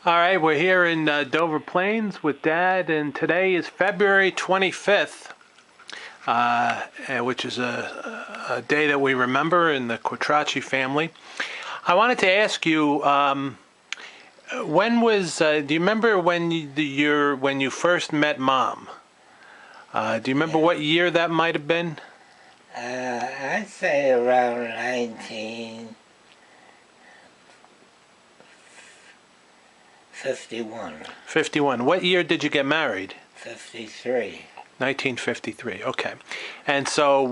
All right, we're here in Dover Plains with Dad, and today is February 25th, which is a day that we remember in the Quattrocchi family. I wanted to ask you, do you remember when you first met Mom? Do you remember Yeah. what year that might have been? I'd say around 1951, 51. What year did you get married? 53. 1953. Okay. And so,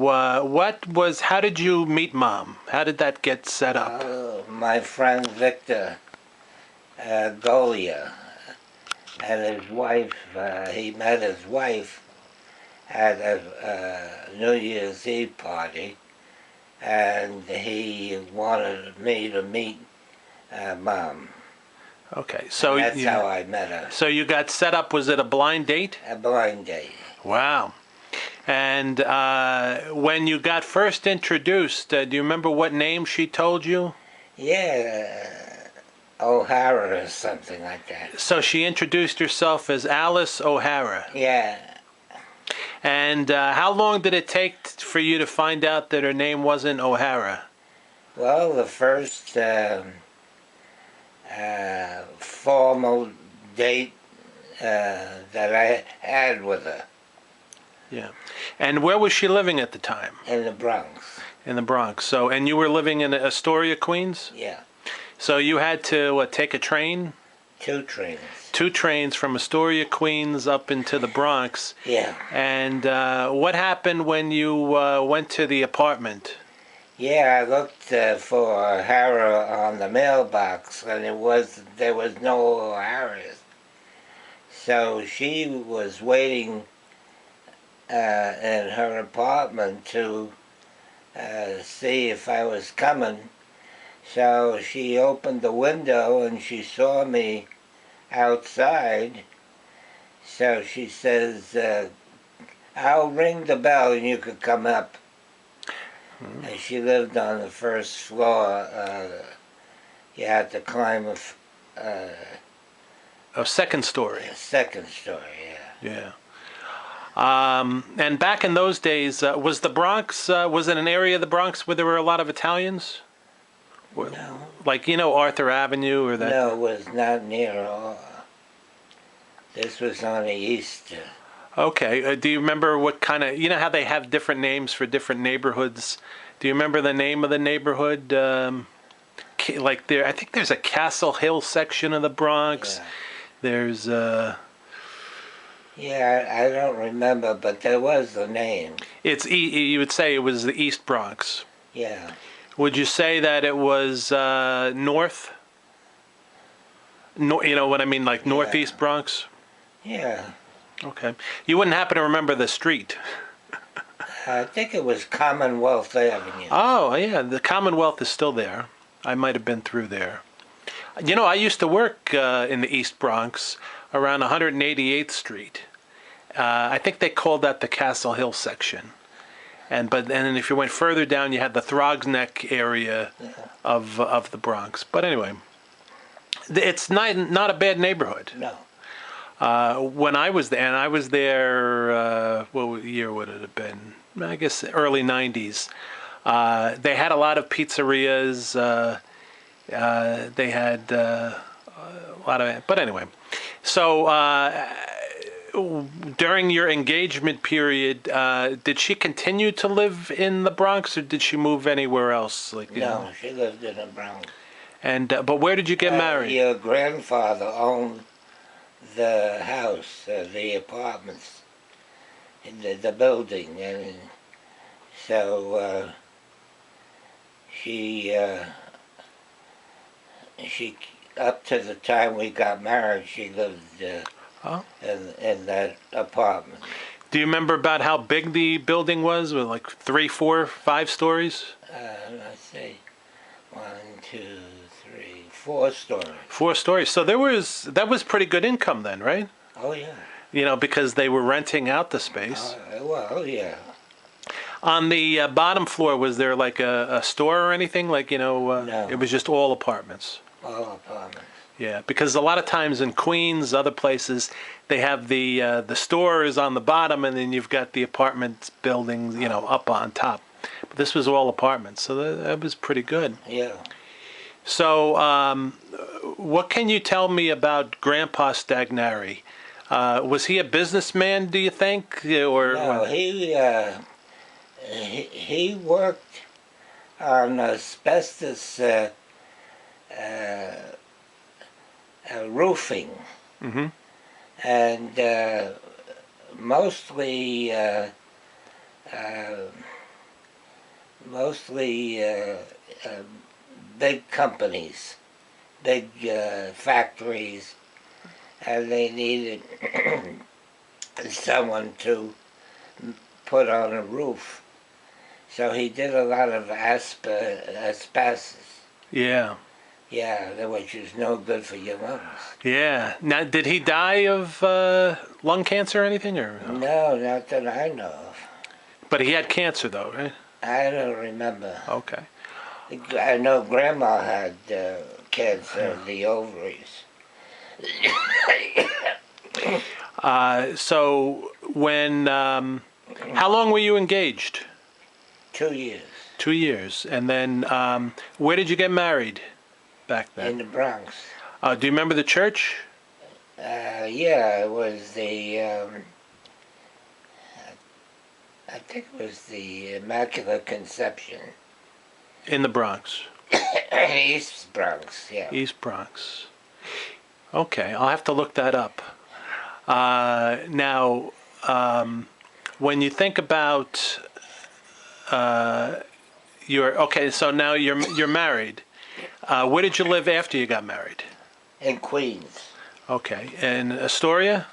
how did you meet Mom? How did that get set up? My friend Victor Golia and his wife, he met his wife at a New Year's Eve party, and he wanted me to meet Mom. Okay. And that's how I met her. So you got set up, was it a blind date? A blind date. Wow. And when you got first introduced, do you remember what name she told you? Yeah, O'Hara or something like that. So she introduced herself as Alice O'Hara. Yeah. And how long did it take for you to find out that her name wasn't O'Hara? Well, the first formal date that I had with her Yeah. And where was she living at the time? in the Bronx. In the Bronx. So, and you were living in Astoria, Queens? Yeah, So you had to take a train? 2 trains. 2 trains from Astoria, Queens up into the Bronx. Yeah. And what happened when you went to the apartment? Yeah, I looked for O'Hara on the mailbox, and there was no O'Haras. So she was waiting in her apartment to see if I was coming. So she opened the window and she saw me outside. So she says, I'll ring the bell and you could come up. And she lived on the first floor. You had to climb A second story. a second story, yeah. Yeah. And back in those days, was the Bronx, was it an area of the Bronx where there were a lot of Italians? No. Like, Arthur Avenue or that? No, it was not near all. This was on the east. Okay. Do you remember what kind of, how they have different names for different neighborhoods? Do you remember the name of the neighborhood? I think there's a Castle Hill section of the Bronx. Yeah. There's, Yeah, I don't remember, but there was a name. you would say it was the East Bronx. Yeah. Would you say that it was north? No, you know what I mean, like Northeast Bronx? Yeah. Okay. You wouldn't happen to remember the street? I think it was Commonwealth Avenue. Oh, yeah, the Commonwealth is still there. I might have been through there. I used to work in the East Bronx around 188th Street. I think they called that the Castle Hill section. And if you went further down, you had the Throgs Neck area of the Bronx. But anyway, it's not a bad neighborhood. No. When I was there, and I was there, what year would it have been? I guess early 90s. They had a lot of pizzerias. They had a lot of, but anyway. So during your engagement period, did she continue to live in the Bronx, or did she move anywhere else? No, she lived in the Bronx. And but where did you get married? Your grandfather owned the house, the apartments, in the building, and so she up to the time we got married, she lived in that apartment. Do you remember about how big the building was? With like 3, 4, 5 stories? Let's see, 1, 2, 3, 4 stories. 4 stories. So that was pretty good income then, right? Oh yeah. Because they were renting out the space. Well, yeah. On the bottom floor, was there like a store or anything? No. It was just all apartments. All apartments. Yeah, because a lot of times in Queens, other places, they have the stores on the bottom, and then you've got the apartment buildings, up on top. But this was all apartments, so that was pretty good. Yeah. So, what can you tell me about Grandpa Stagnari? Was he a businessman, do you think, or? No, he worked on asbestos roofing, Mm-hmm. and mostly mostly big companies, big factories, and they needed someone to put on a roof. So he did a lot of asbestos. Yeah. Yeah, which is no good for your lungs. Yeah. Now, did he die of lung cancer or anything, or? No, not that I know of. But he had cancer, though, right? I don't remember. Okay. I know Grandma had cancer of the ovaries. So how long were you engaged? 2 years 2 years. And then, where did you get married back then? in the Bronx. Do you remember the church? Yeah, it was the, I think it was the Immaculate Conception. In the Bronx. East Bronx, yeah. East Bronx. Okay, I'll have to look that up. Now, when you think about so now you're married. Where did you live after you got married? In Queens. Okay, in Astoria?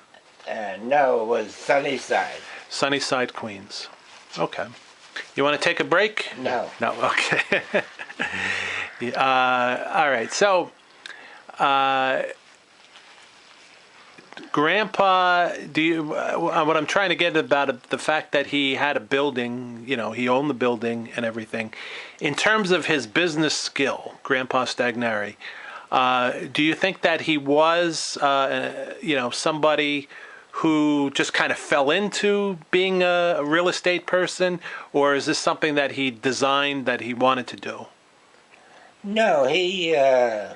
No, it was Sunnyside. Sunnyside, Queens. Okay. You want to take a break? No. No, okay. All right, so Grandpa, what I'm trying to get about the fact that he had a building, he owned the building and everything. In terms of his business skill, Grandpa Stagnari, do you think that he was, somebody who just kind of fell into being a real estate person, or is this something that he designed that he wanted to do? No, they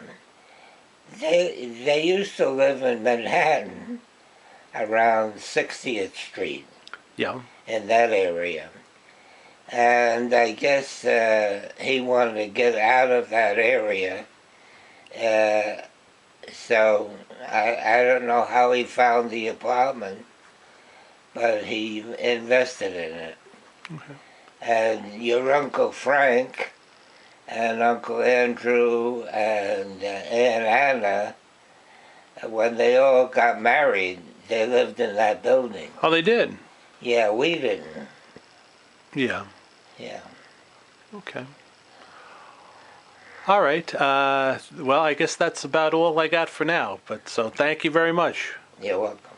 used to live in Manhattan around 60th Street, Yeah. in that area. And I guess he wanted to get out of that area. So I don't know how he found the apartment, but he invested in it. Okay. And your Uncle Frank and Uncle Andrew and Aunt Anna, when they all got married, they lived in that building. Oh, they did? Yeah, we didn't. Yeah. Yeah. Okay. All right. Well, I guess that's about all I got for now. But so thank you very much. You're welcome.